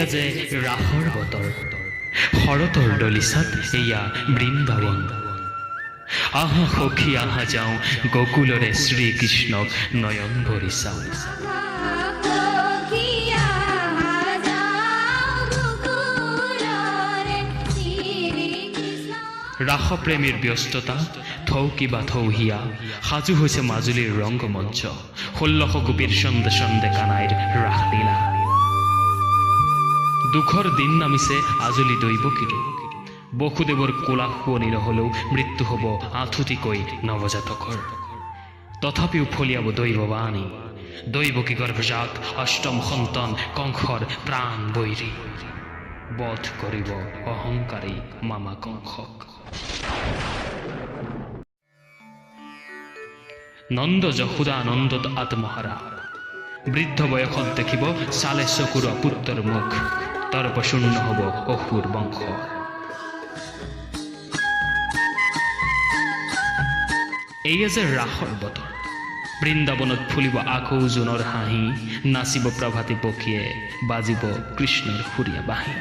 এয়া যে ৰাসৰ বতৰ শৰতৰ দলিচাত এয়া বৃন্দাবন আহা সখী আহা যাওঁ গকুলৰে শ্ৰীকৃষ্ণক নয়ন ভৰি চাওঁ ৰাসপ্ৰেমীৰ ব্যস্ততা থৌ কিবা থৌ হিয়া সাজু হৈছে মাজুলীৰ ৰংগমঞ্চ 1600 গোপীৰ চন্দে চন্দে কানাইৰ ৰাসলীলা দুখৰ দিন নামিছে আজলি দৈৱকীৰো বসুদেৱৰ কোলা শুৱনি নহলেও মৃত্যু হ'ব আঠুটিকৈ নৱজাতকৰ তথাপিও ফলিয়াব দৈৱবাণী দৈৱকী গৰ্ভজাত অষ্টম সন্তান কংসৰ প্ৰাণ বৈৰী বধ কৰিব অহংকাৰী মামা কংসক নন্দ যশোদা আনন্দত আত্মহাৰা বৃদ্ধ বয়সত দেখিব চালে চকুৰ পুত্ৰৰ মুখ তৰ্পশূন্য হ'ব অসুৰ বংশ এয়া যে ৰাসৰ বতৰ বৃন্দাবনত ফুলিব আকৌ জোনৰ হাঁহি নাচিব প্ৰভাতী পক্ষীয়ে বাজিব কৃষ্ণৰ সুৰীয়া বাঁহী